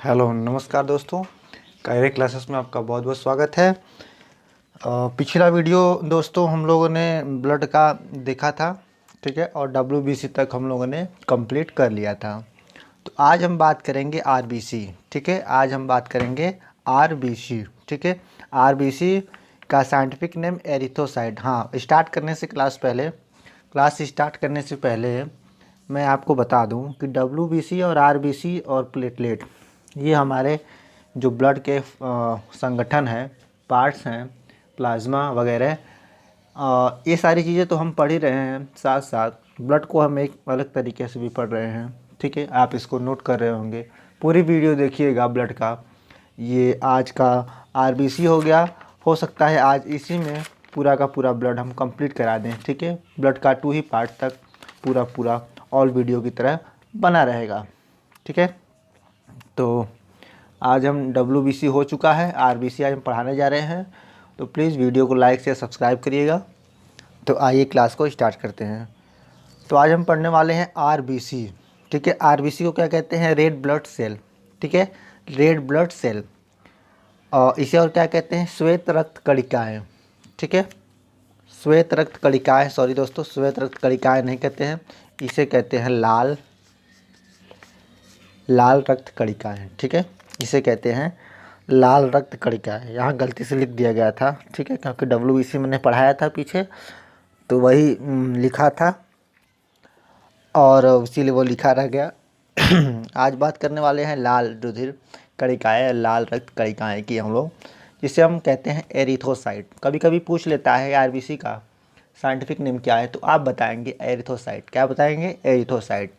Hello नमस्कार दोस्तों, कायरे classes में आपका बहुत बहुत स्वागत है। पिछला वीडियो दोस्तों हम लोगों ने ब्लड का देखा था, ठीक है, और डब्ल्यूबीसी तक हम लोगों ने कंप्लीट कर लिया था। तो आज हम बात करेंगे आरबीसी, ठीक है। आज हम बात करेंगे आरबीसी, ठीक है। आरबीसी का साइंटिफिक नेम एरिथ्रोसाइट। हाँ, क्लास स्टार्ट करने से पहले मैं आपको बता दूं कि डब्ल्यूबीसी और आरबीसी और प्लेटलेट, ये हमारे जो ब्लड के संगठन हैं, पार्ट्स हैं, प्लाज्मा वगैरह, ये सारी चीज़ें तो हम पढ़ ही रहे हैं। साथ साथ ब्लड को हम एक अलग तरीके से भी पढ़ रहे हैं, ठीक है। आप इसको नोट कर रहे होंगे, पूरी वीडियो देखिएगा ब्लड का। ये आज का आरबीसी हो गया, हो सकता है आज इसी में पूरा का पूरा ब्लड हम कंप्लीट करा दें, ठीक है। ब्लड का 2 ही पार्ट तक पूरा ऑल वीडियो की तरह बना रहेगा, ठीक है। तो आज हम डब्ल्यूबीसी हो चुका है, आरबीसी आज हम पढ़ाने जा रहे हैं। तो प्लीज़ वीडियो को लाइक से सब्सक्राइब करिएगा। तो आइए क्लास को स्टार्ट करते हैं। तो आज हम पढ़ने वाले हैं आरबीसी, ठीक है। आरबीसी को क्या कहते हैं? रेड ब्लड सेल, ठीक है, रेड ब्लड सेल। और इसे और क्या कहते हैं? श्वेत रक्त कणिकाएँ, ठीक है। श्वेत रक्त कणिकाएँ, सॉरी दोस्तों, श्वेत रक्त कणिकाएँ नहीं कहते हैं, इसे कहते हैं लाल रक्त कणिकाएँ, ठीक है। इसे कहते हैं लाल रक्त कणिकाएँ। यहाँ गलती से लिख दिया गया था, ठीक है, क्योंकि डब्ल्यूबीसी मैंने पढ़ाया था पीछे, तो वही लिखा था और इसीलिए वो लिखा रह गया। आज बात करने वाले हैं लाल रुधिर कणिकाएँ, लाल रक्त कणिकाएँ की हम लोग, जिसे हम कहते हैं एरिथ्रोसाइट। कभी कभी पूछ लेता है आरबीसी का साइंटिफिक नेम क्या है, तो आप बताएंगे एरिथ्रोसाइट। क्या बताएंगे? एरिथ्रोसाइट,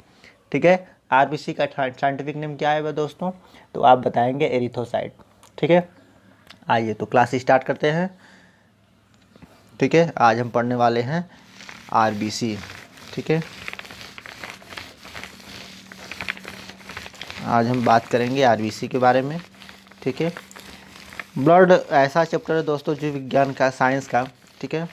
ठीक है। आरबीसी का साइंटिफिक नेम क्या है वह दोस्तों? तो आप बताएंगे एरिथ्रोसाइट, ठीक है। आइए तो क्लास स्टार्ट करते हैं, ठीक है। आज हम पढ़ने वाले हैं आरबीसी, ठीक है। आज हम बात करेंगे आरबीसी के बारे में, ठीक है। ब्लड ऐसा चैप्टर है दोस्तों, जीव विज्ञान का, साइंस का, ठीक है,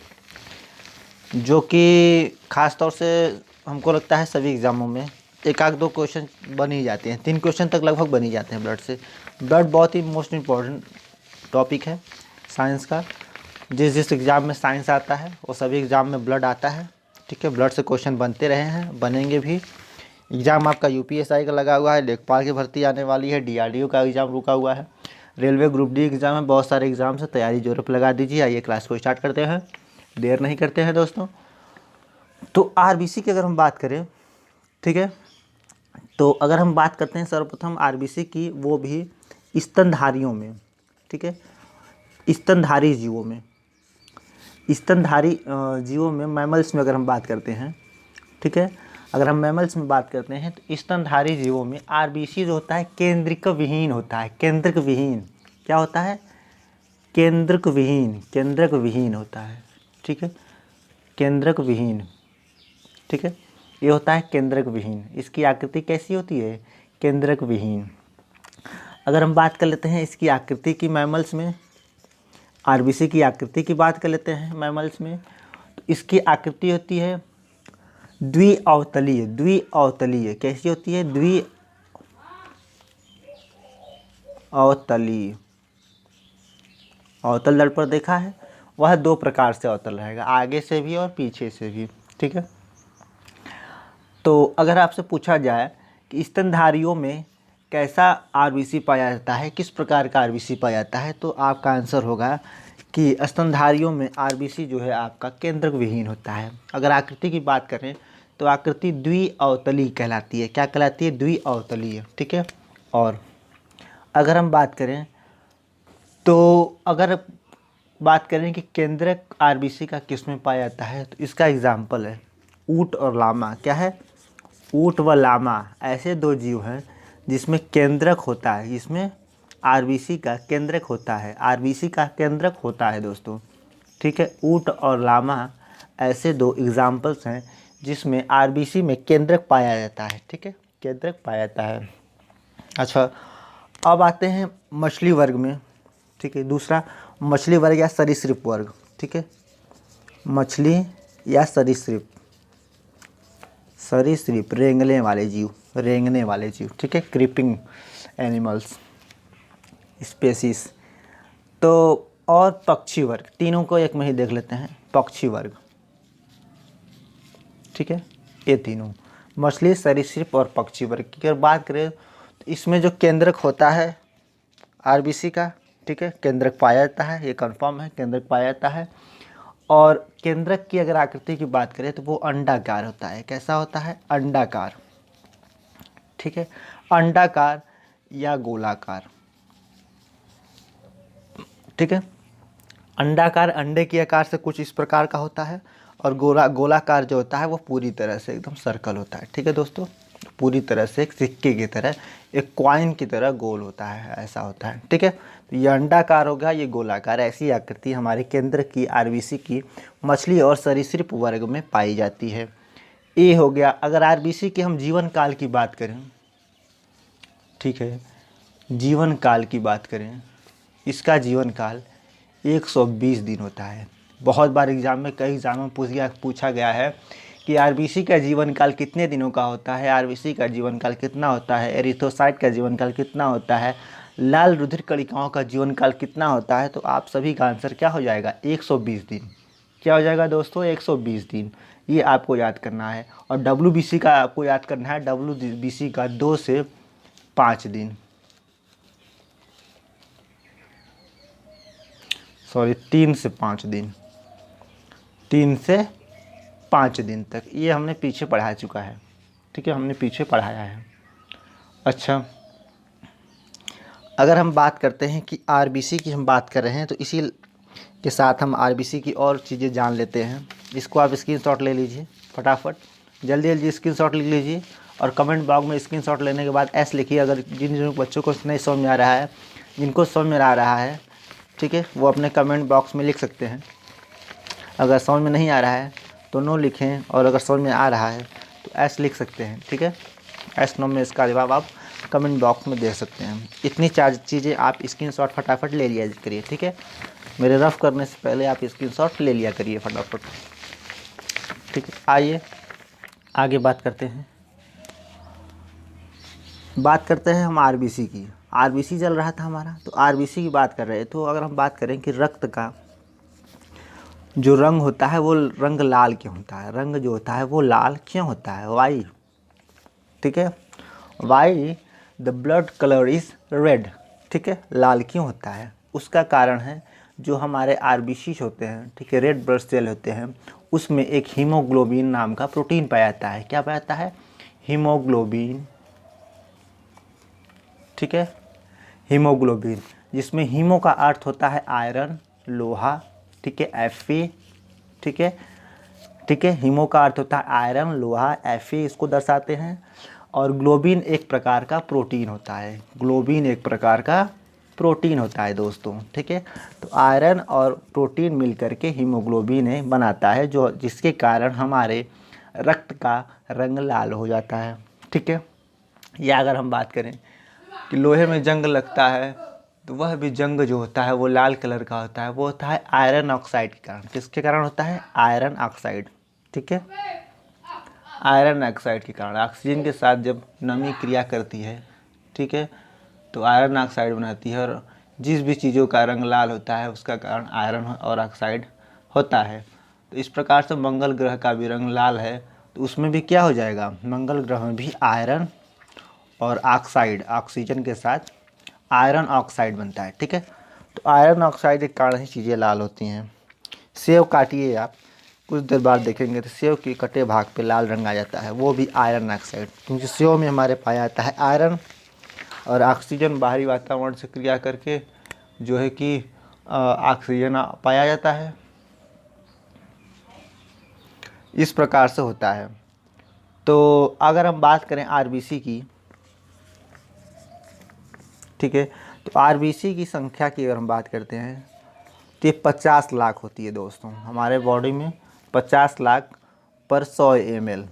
जो कि ख़ास तौर से हमको लगता है सभी एग्ज़ामों में एक आध 2 क्वेश्चन बन ही जाते हैं, 3 क्वेश्चन तक लगभग बन ही जाते हैं ब्लड से। ब्लड बहुत ही मोस्ट इम्पॉर्टेंट टॉपिक है साइंस का। जिस एग्ज़ाम में साइंस आता है वो सभी एग्ज़ाम में ब्लड आता है, ठीक है। ब्लड से क्वेश्चन बनते रहे हैं, बनेंगे भी। एग्ज़ाम आपका यूपीएससी का लगा हुआ है, लेखपाल की भर्ती आने वाली है, डीआरडीओ का एग्ज़ाम रुका हुआ है, रेलवे ग्रुप डी एग्ज़ाम है, बहुत सारे एग्ज़ाम से तैयारी जोरों पर लगा दीजिए। आइए क्लास को स्टार्ट करते हैं, देर नहीं करते हैं दोस्तों। तो आरबीसी की अगर हम बात करें, ठीक है, तो अगर हम बात करते हैं सर्वप्रथम आरबीसी की, वो भी स्तनधारियों में, ठीक है, स्तनधारी जीवों में, स्तनधारी जीवों में, मैमल्स में अगर हम बात करते हैं, ठीक है, अगर हम मैमल्स में बात करते हैं तो स्तनधारी जीवों में आरबीसी जो होता है केंद्रक विहीन होता है। केंद्रक विहीन क्या होता है? केंद्रक विहीन होता है, ठीक है, केंद्रक विहीन, ठीक है, ये होता है केंद्रक विहीन। इसकी आकृति कैसी होती है? केंद्रक विहीन। अगर हम बात कर लेते हैं इसकी आकृति की मैमल्स में, आरबीसी की आकृति की बात कर लेते हैं मैमल्स में, तो इसकी आकृति होती है द्विअवतलीय। द्विअवतलीय कैसी होती है? द्विअवतलीय। अवतल दर्पण पर देखा है, वह 2 प्रकार से अवतल रहेगा, आगे से भी और पीछे से भी, ठीक है। तो अगर आपसे पूछा जाए कि स्तनधारियों में कैसा आरबीसी पाया जाता है, किस प्रकार का आरबीसी पाया जाता है, तो आपका आंसर होगा कि स्तनधारियों में आरबीसी जो है आपका केंद्रक विहीन होता है। अगर आकृति की बात करें तो आकृति द्विअवतलीय कहलाती है। क्या कहलाती है? द्विअवतलीय, ठीक है। और अगर हम बात करें तो अगर बात करें कि केंद्रक आरबीसी का किस में पाया जाता है, तो इसका एग्जाम्पल है ऊँट और लामा। क्या है? ऊँट व लामा ऐसे 2 जीव हैं जिसमें केंद्रक होता है, जिसमें आरबीसी का केंद्रक होता है, आरबीसी का केंद्रक होता है दोस्तों, ठीक है। ऊँट और लामा ऐसे 2 एग्जाम्पल्स हैं जिसमें आरबीसी में केंद्रक पाया जाता है, ठीक है, केंद्रक पाया जाता है। अच्छा, अब आते हैं मछली वर्ग में, ठीक है। दूसरा मछली वर्ग या सरीसृप वर्ग, ठीक है, मछली या सरीसृप, रेंगने वाले जीव, रेंगने वाले जीव, ठीक है, क्रीपिंग एनिमल्स स्पेसीज। तो और पक्षी वर्ग, तीनों को एक में ही देख लेते हैं। पक्षी वर्ग, ठीक है, ये तीनों मछली, सरीसृप और पक्षी वर्ग की अगर बात करें तो इसमें जो केंद्रक होता है आरबीसी का, ठीक है, केंद्रक पाया जाता है, ये कंफर्म है, केंद्रक पाया जाता है। और केंद्रक की अगर आकृति की बात करें तो वो अंडाकार होता है। कैसा होता है? अंडाकार, ठीक है, अंडाकार या गोलाकार, ठीक है। अंडाकार अंडे के आकार से कुछ इस प्रकार का होता है, और गोलाकार जो होता है वो पूरी तरह से एकदम सर्कल होता है, ठीक है दोस्तों, पूरी तरह से एक सिक्के की तरह, एक कॉइन की तरह गोल होता है, ऐसा होता है, ठीक है। तो ये अंडाकार होगा, ये गोलाकार। ऐसी आकृति हमारे केंद्र की आरबीसी की मछली और सरीसृप वर्ग में पाई जाती है। ये हो गया। अगर आरबीसी के हम जीवन काल की बात करें, ठीक है, जीवन काल की बात करें, इसका जीवन काल 120 दिन होता है। बहुत बार एग्जाम में, कई एग्जाम में पूछा गया है कि आरबीसी का जीवन काल कितने दिनों का होता है, आरबीसी का जीवन काल कितना होता है, एरिथ्रोसाइट का जीवन काल कितना होता है, लाल रुधिर कणिकाओं का जीवन काल कितना होता है। तो आप सभी का आंसर क्या हो जाएगा? 120 दिन। क्या हो जाएगा दोस्तों? 120 दिन। ये आपको याद करना है। और डब्ल्यूबीसी का आपको याद करना है, डब्ल्यूबीसी का 2 से 5 दिन, सॉरी 3 से 5 दिन, 3 से 5 दिन तक ये हमने पीछे पढ़ा चुका है, ठीक है, हमने पीछे पढ़ाया है। अच्छा, अगर हम बात करते हैं कि आरबीसी की हम बात कर रहे हैं, तो इसी के साथ हम आरबीसी की और चीज़ें जान लेते हैं। इसको आप स्क्रीनशॉट ले लीजिए फटाफट, जल्दी जल्दी स्क्रीनशॉट लिख लीजिए, और कमेंट बॉक्स में स्क्रीनशॉट लेने के बाद एस लिखिए। अगर जिन बच्चों को नहीं समझ में आ रहा है, जिनको समझ में आ रहा है, ठीक है, वो अपने कमेंट बॉक्स में लिख सकते हैं। अगर समझ में नहीं आ रहा है तो नो लिखें, और अगर समझ में आ रहा है तो एस लिख सकते हैं, ठीक है। एस नो में इसका जवाब आप कमेंट बॉक्स में दे सकते हैं। इतनी 4 चीज़ें आप स्क्रीनशॉट फटाफट ले लिया करिए, ठीक है। मेरे रफ करने से पहले आप स्क्रीनशॉट ले लिया करिए फटाफट, ठीक है। आइए आगे बात करते हैं। बात करते हैं हम आरबीसी की। आरबीसी चल रहा था हमारा, तो आरबीसी की बात कर रहे हैं। तो अगर हम बात करें कि रक्त का जो रंग होता है वो रंग लाल क्यों होता है, रंग जो होता है वो लाल क्यों होता है? वाई, ठीक है, why the blood colour is red, ठीक है, लाल क्यों होता है? उसका कारण है जो हमारे आरबीसी होते हैं, ठीक है, रेड ब्लड सेल होते हैं, उसमें एक हीमोग्लोबिन नाम का प्रोटीन पाया जाता है। क्या पाया जाता है? हीमोग्लोबिन, ठीक है, हीमोग्लोबिन, जिसमें हीमो का अर्थ होता है आयरन, लोहा, ठीक है, Fe, ठीक है, ठीक है, हीमो का अर्थ होता है आयरन, लोहा, Fe इसको दर्शाते हैं। और ग्लोबिन एक प्रकार का प्रोटीन होता है, ग्लोबिन एक प्रकार का प्रोटीन होता है दोस्तों, ठीक है। तो आयरन और प्रोटीन मिलकर के हीमोग्लोबिन बनाता है, जो जिसके कारण हमारे रक्त का रंग लाल हो जाता है, ठीक है। या अगर हम बात करें कि लोहे में जंग लगता है, तो वह भी जंग जो होता है वो लाल कलर का होता है। वो होता है आयरन ऑक्साइड के कारण। किसके कारण होता है? आयरन ऑक्साइड, ठीक है, आयरन ऑक्साइड के कारण। ऑक्सीजन के साथ जब नमी क्रिया करती है, ठीक है, तो आयरन ऑक्साइड बनाती है, और जिस भी चीज़ों का रंग लाल होता है उसका कारण आयरन और ऑक्साइड होता है। तो इस प्रकार से मंगल ग्रह का भी रंग लाल है, तो उसमें भी क्या हो जाएगा? मंगल ग्रह में भी आयरन और ऑक्साइड, ऑक्सीजन के साथ आयरन ऑक्साइड बनता है, ठीक है। तो आयरन ऑक्साइड के कारण ही चीज़ें लाल होती हैं। सेव काटिए आप, कुछ देर बाद देखेंगे तो सेव के कटे भाग पे लाल रंग आ जाता है, वो भी आयरन ऑक्साइड, क्योंकि सेव में हमारे पाया जाता है आयरन, और ऑक्सीजन बाहरी वातावरण से क्रिया करके जो है कि ऑक्सीजन पाया जाता है। इस प्रकार से होता है। तो अगर हम बात करें आरबीसी की, ठीक है, तो आरबीसी की संख्या की अगर हम बात करते हैं तो ये 50 लाख होती है दोस्तों। हमारे बॉडी में 50 लाख पर 100 ml,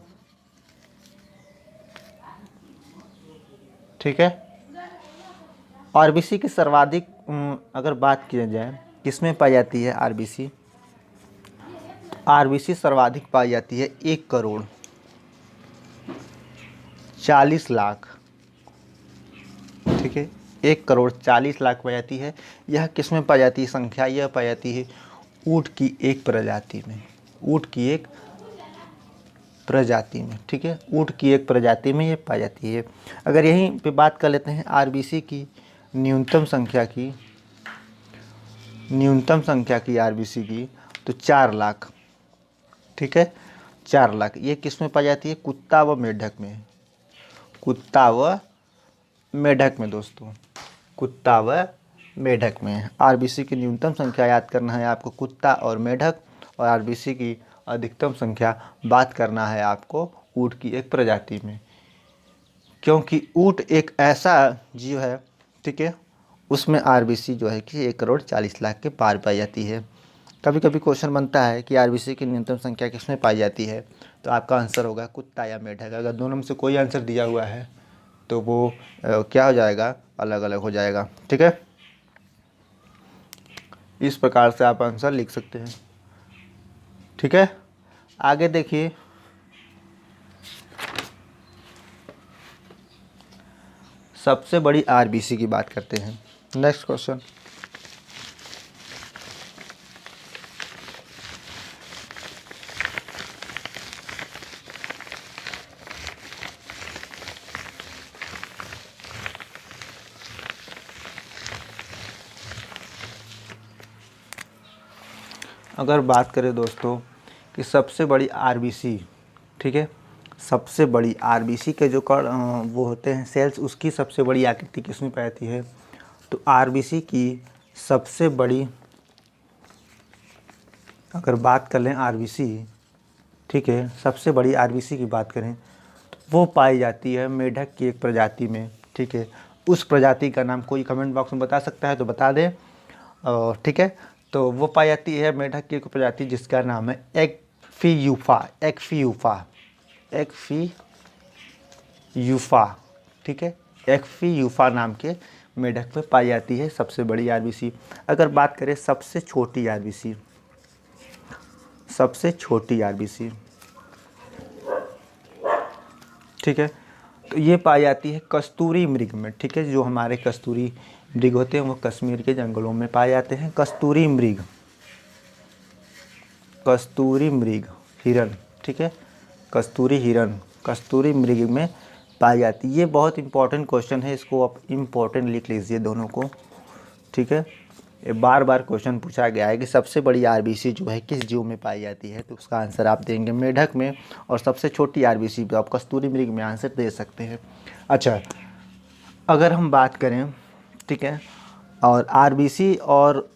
ठीक है। आरबीसी की सर्वाधिक अगर बात की जाए किसमें पाई जाती है आरबीसी, आरबीसी सर्वाधिक पाई जाती है 1 करोड़, 40 लाख, ठीक है, 1,40,00,000 पाई जाती है। यह किस में पाई जाती है संख्या? यह पाई जाती है ऊँट की एक प्रजाति में, ऊँट की एक प्रजाति में, ठीक है, ऊँट की एक प्रजाति में ये पाई जाती है। अगर यहीं पे बात कर लेते हैं आरबीसी की न्यूनतम संख्या की, आरबीसी की, तो 4 लाख, ठीक है, 4 लाख। ये किस में पाई जाती है? कुत्ता व मेढक में, कुत्ता व मेढक में दोस्तों, कुत्ता व मेढक में। आरबीसी की न्यूनतम संख्या याद करना है आपको कुत्ता और मेढक, और आरबीसी की अधिकतम संख्या बात करना है आपको ऊँट की एक प्रजाति में, क्योंकि ऊँट एक ऐसा जीव है, ठीक है, उसमें आरबीसी जो है कि 1,40,00,000 के पार पाई जाती है। कभी कभी क्वेश्चन बनता है कि आरबीसी की न्यूनतम संख्या किसमें पाई जाती है, तो आपका आंसर होगा कुत्ता या मेढक। अगर दोनों में से कोई आंसर दिया हुआ है तो वो क्या हो जाएगा? अलग अलग हो जाएगा, ठीक है। इस प्रकार से आप आंसर लिख सकते हैं, ठीक है। आगे देखिए, सबसे बड़ी आरबीसी की बात करते हैं। नेक्स्ट क्वेश्चन, अगर बात करें दोस्तों कि सबसे बड़ी आरबीसी, ठीक है, सबसे बड़ी आरबीसी के जो वो होते हैं सेल्स, उसकी सबसे बड़ी आकृति किसमें पाई जाती है? तो आरबीसी की सबसे बड़ी, अगर बात कर लें आरबीसी, ठीक है, सबसे बड़ी आरबीसी की बात करें तो वो पाई जाती है मेढक की एक प्रजाति में, ठीक है। उस प्रजाति का नाम कोई कमेंट बॉक्स में बता सकता है तो बता दें, ठीक है। तो वो पाई जाती है मेढक की एक प्रजाति जिसका नाम है एक्फियूफा, ठीक है, एक्फियूफा नाम के मेढक में पाई जाती है सबसे बड़ी आरबीसी। अगर बात करें सबसे छोटी आरबीसी, ठीक है, तो ये पाई जाती है कस्तूरी मृग में, ठीक है। जो हमारे कस्तूरी मृग होते हैं वो कश्मीर के जंगलों में पाए जाते हैं। कस्तूरी मृग हिरन, ठीक है, कस्तूरी मृग में पाई जाती है। ये बहुत इंपॉर्टेंट क्वेश्चन है, इसको आप इम्पोर्टेंट लिख लीजिए दोनों को, ठीक है। ये बार बार क्वेश्चन पूछा गया है कि सबसे बड़ी आरबीसी जो है किस जीव में पाई जाती है, तो उसका आंसर आप देंगे मेढक में, और सबसे छोटी आरबीसी पे आप कस्तूरी मृग में आंसर दे सकते हैं। अच्छा, अगर हम बात करें, ठीक है, और आरबीसी और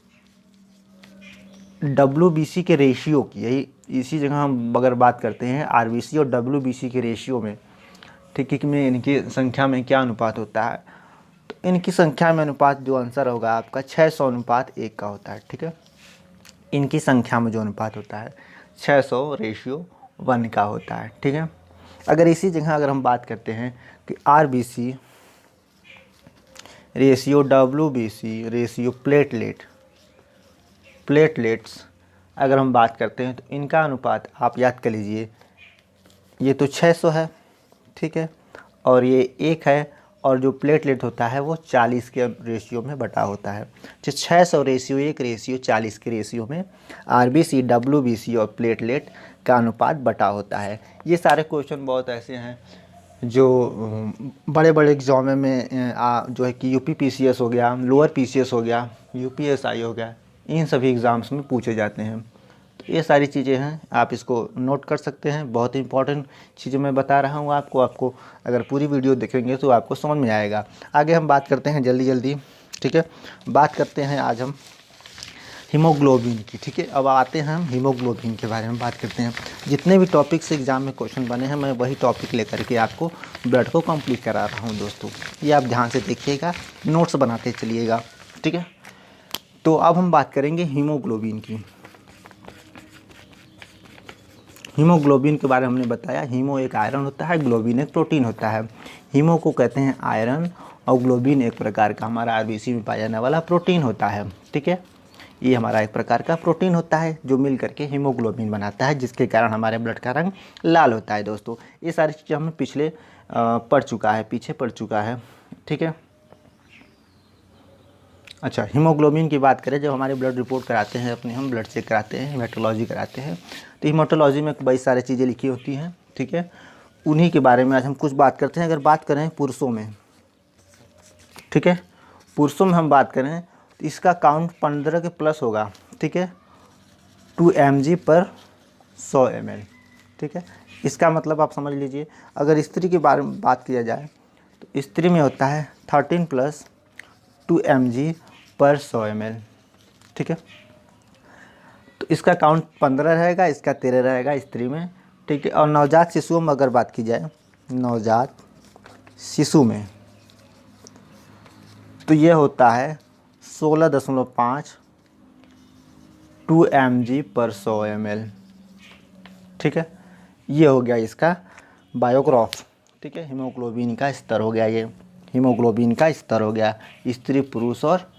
डब्ल्यूबीसी के रेशियो की, यही इसी जगह हम अगर बात करते हैं आरबीसी और डब्ल्यूबीसी के रेशियो में, ठीक है, में इनकी संख्या में क्या अनुपात होता है, तो इनकी संख्या में अनुपात जो आंसर होगा आपका 600:1 का होता है, ठीक है। इनकी संख्या में जो अनुपात होता है 600:1 का होता है, ठीक है। अगर इसी जगह अगर हम बात करते हैं कि RBC ratio WBC ratio platelets अगर हम बात करते हैं तो इनका अनुपात आप याद कर लीजिए, ये तो 600 है, ठीक है, और ये 1 है, और जो प्लेटलेट होता है वो 40 के रेशियो में बटा होता है। तो 600:1:40 के रेशियो में आरबीसी, डब्ल्यूबीसी और प्लेटलेट का अनुपात बटा होता है। ये सारे क्वेश्चन बहुत ऐसे हैं जो बड़े बड़े एग्जाम में जो है कि यूपीपीसीएस हो गया, लोअर पीसीएस हो गया, यूपीएसआई हो गया, इन सभी एग्ज़ाम्स में पूछे जाते हैं। तो ये सारी चीज़ें हैं, आप इसको नोट कर सकते हैं। बहुत इंपॉर्टेंट चीज़ें मैं बता रहा हूँ आपको अगर पूरी वीडियो देखेंगे तो आपको समझ में आएगा। आगे हम बात करते हैं जल्दी, ठीक है। बात करते हैं आज हम हीमोग्लोबिन की, ठीक है। अब आते हैं हम हीमोग्लोबिन के बारे में बात करते हैं। जितने भी टॉपिक से एग्ज़ाम में क्वेश्चन बने हैं मैं वही टॉपिक लेकर के आपको ब्लड को कंप्लीट करा रहा हूँ दोस्तों। ये आप ध्यान से देखिएगा, नोट्स बनाते चलिएगा, ठीक है। तो अब हम बात करेंगे हीमोग्लोबिन की। हीमोग्लोबिन के बारे में हमने बताया, हीमो एक आयरन होता है, ग्लोबिन एक प्रोटीन होता है। हीमो को कहते हैं आयरन और ग्लोबिन एक प्रकार का हमारा आरबीसी में पाया जाने वाला प्रोटीन होता है, ठीक है। ये हमारा एक प्रकार का प्रोटीन होता है जो मिल करके हीमोग्लोबिन बनाता है, जिसके कारण हमारे ब्लड का रंग लाल होता है दोस्तों। ये सारी चीज़ें हमने पिछले पड़ चुका है, पीछे पड़ चुका है। ठीक है। अच्छा, हीमोग्लोबिन की बात करें, जब हमारे ब्लड रिपोर्ट कराते हैं अपने, हम ब्लड चेक कराते हैं, हेमाटोलॉजी कराते हैं, तो हीमाटोलॉजी में कई सारी चीज़ें लिखी होती हैं। ठीक है, उन्हीं के बारे में आज हम कुछ बात करते हैं। अगर बात करें पुरुषों में, ठीक है, पुरुषों में हम बात करें तो इसका काउंट 15 के प्लस होगा। ठीक है, 2 mg पर 100 ml। ठीक है, इसका मतलब आप समझ लीजिए। अगर स्त्री के बारे में बात किया जाए तो स्त्री में होता है 13 + 2 mg पर 100 ml। ठीक है, तो इसका काउंट 15 रहेगा, इसका 13 रहेगा स्त्री में। ठीक है, और नवजात शिशुओं में अगर बात की जाए, नवजात शिशु में तो ये होता है 16.5 2 mg पर 100 ml। ठीक है, ये हो गया इसका बायोग्राफ। ठीक है, हीमोग्लोबिन का स्तर हो गया, ये हीमोग्लोबिन का स्तर हो गया स्त्री, पुरुष और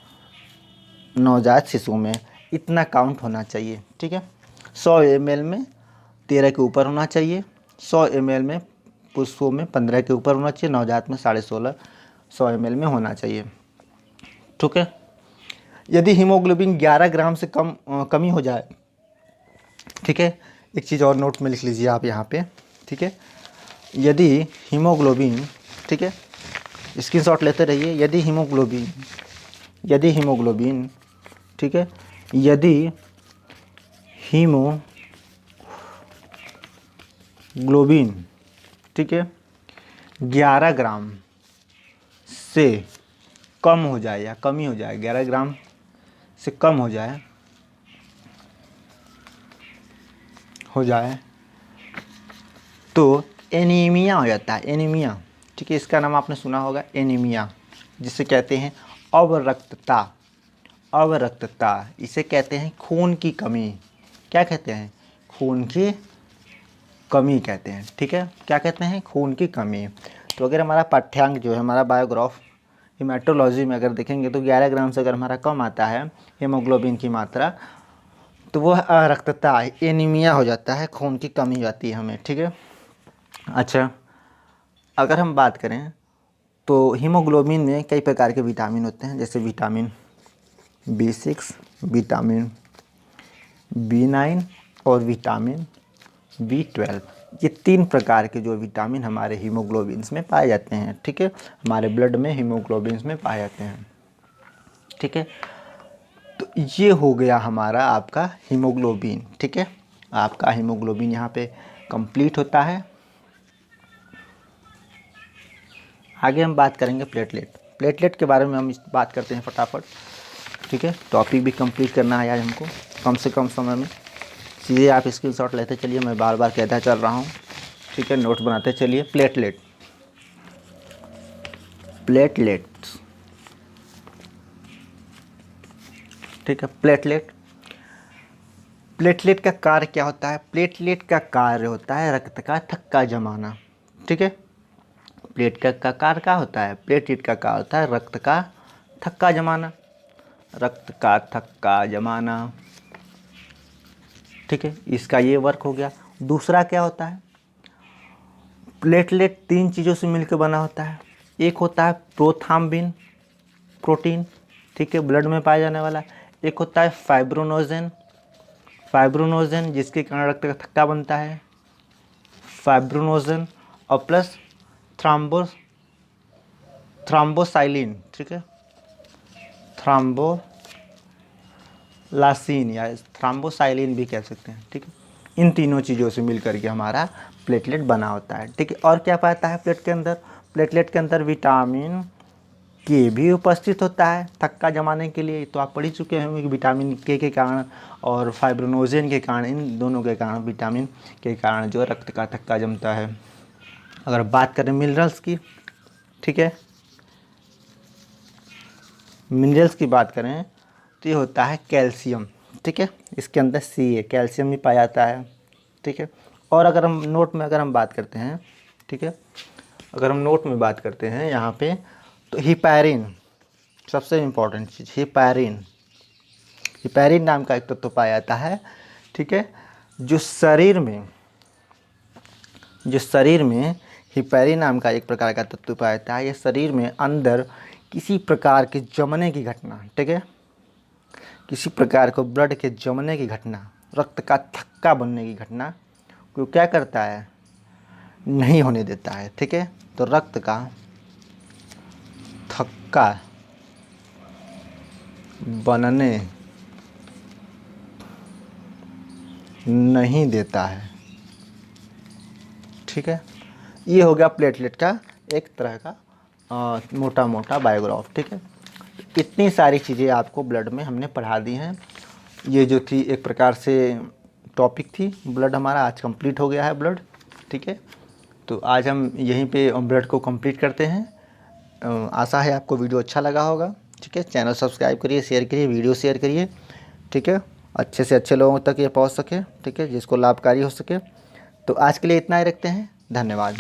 नवजात शिशु में इतना काउंट होना चाहिए। ठीक है, 100 ml में 13 के ऊपर होना चाहिए, 100 ml में पुरुषों में 15 के ऊपर होना चाहिए, नवजात में 16.5 100 ml में होना चाहिए। ठीक है, यदि हीमोग्लोबिन 11 ग्राम से कमी हो जाए, ठीक है, एक चीज़ और नोट में लिख लीजिए आप यहाँ पे। ठीक है, यदि हीमोग्लोबिन, ठीक है, स्क्रीनशॉट लेते रहिए, यदि हीमोग्लोबिन, ठीक है, यदि हीमोग्लोबिन, ठीक है, 11 ग्राम से कम हो जाए या कमी हो जाए, 11 ग्राम से कम हो जाए तो एनीमिया हो जाता है, एनीमिया। ठीक है, इसका नाम आपने सुना होगा, एनीमिया, जिसे कहते हैं अवरक्तता। अवरक्तता इसे कहते हैं खून की कमी। क्या कहते हैं? खून की कमी कहते हैं। ठीक है, क्या कहते हैं? खून की कमी। तो अगर हमारा पाठ्यांक जो है, हमारा बायोग्राफ हीमेटोलॉजी में अगर देखेंगे तो 11 ग्राम से अगर हमारा कम आता है हीमोग्लोबिन की मात्रा, तो वह अरक्तता, एनीमिया हो जाता है, खून की कमी हो जाती है हमें। ठीक है, अच्छा, अगर हम बात करें तो हीमोग्लोबिन में कई प्रकार के विटामिन होते हैं, जैसे विटामिन B6, विटामिन B9 और विटामिन B12। ये 3 प्रकार के जो विटामिन हमारे हीमोग्लोबिन्स में पाए जाते हैं। ठीक है, हमारे ब्लड में हीमोग्लोबिन्स में पाए जाते हैं। ठीक है, तो ये हो गया हमारा आपका हीमोग्लोबिन। ठीक है, आपका हीमोग्लोबिन यहाँ पे कंप्लीट होता है। आगे हम बात करेंगे प्लेटलेट। प्लेटलेट के बारे में हम बात करते हैं फटाफट। ठीक है, टॉपिक भी कंप्लीट करना है आज हमको कम से कम समय में। चीज़ें आप स्क्रीनशॉट लेते चलिए, मैं बार बार कहता चल रहा हूँ। ठीक है, नोट बनाते चलिए। प्लेटलेट, प्लेटलेट्स, ठीक है, प्लेटलेट। प्लेटलेट का कार्य क्या होता है? प्लेटलेट का कार्य होता है रक्त का थक्का जमाना। ठीक है, प्लेटलेट का कार्य क्या होता है? प्लेटलेट का कार्य होता है रक्त का थक्का जमाना, रक्त का थक्का जमाना। ठीक है, इसका ये वर्क हो गया। दूसरा क्या होता है? प्लेटलेट 3 चीज़ों से मिलकर बना होता है। एक होता है प्रोथ्राम्बिन प्रोटीन, ठीक है, ब्लड में पाया जाने वाला। एक होता है फाइब्रोनोजेन, फाइब्रोनोजेन जिसके कारण रक्त का थक्का बनता है, फाइब्रोनोजेन, और प्लस थ्रोम्बोसाइलिन। ठीक है, थ्रोम्बोलासिन या थ्रोम्बोसाइलिन भी कह सकते हैं। ठीक है, इन तीनों चीज़ों से मिलकर के हमारा प्लेटलेट बना होता है। ठीक है, और क्या पाता है प्लेट के अंदर? प्लेटलेट के अंदर विटामिन के भी उपस्थित होता है थक्का जमाने के लिए। तो आप पढ़ ही चुके होंगे कि विटामिन के कारण और फाइब्रोनोजेन के कारण, इन दोनों के कारण, विटामिन के कारण जो रक्त का थक्का जमता है। अगर बात करें मिनरल्स की, ठीक है, मिनरल्स की बात करें तो ये होता है कैल्शियम। ठीक है, इसके अंदर Ca, कैल्शियम भी पाया जाता है। ठीक है, और अगर हम नोट में अगर हम बात करते हैं, ठीक है, अगर हम नोट में बात करते हैं यहाँ पे, तो हिपैरिन, सबसे इम्पोर्टेंट चीज़, हिपैरिन, हिपैरिन नाम का एक तत्व पाया जाता है। ठीक है, जो शरीर में हिपैरी नाम का एक प्रकार का तत्व पाया जाता है। यह शरीर में अंदर किसी प्रकार के जमने की घटना, ठीक है, किसी प्रकार को ब्लड के जमने की घटना, रक्त का थक्का बनने की घटना को क्या करता है, नहीं होने देता है। ठीक है, तो रक्त का थक्का बनने नहीं देता है। ठीक है, ये हो गया प्लेटलेट का एक तरह का मोटा मोटा बायोग्राफ। ठीक है, इतनी सारी चीज़ें आपको ब्लड में हमने पढ़ा दी हैं। ये जो थी एक प्रकार से टॉपिक थी, ब्लड हमारा आज कंप्लीट हो गया है ब्लड। ठीक है, तो आज हम यहीं पे ब्लड को कंप्लीट करते हैं। आशा है आपको वीडियो अच्छा लगा होगा। ठीक है, चैनल सब्सक्राइब करिए, शेयर करिए, वीडियो शेयर करिए। ठीक है, अच्छे से अच्छे लोगों तक ये पहुंच सके। ठीक है, जिसको लाभकारी हो सके। तो आज के लिए इतना ही रखते हैं। धन्यवाद।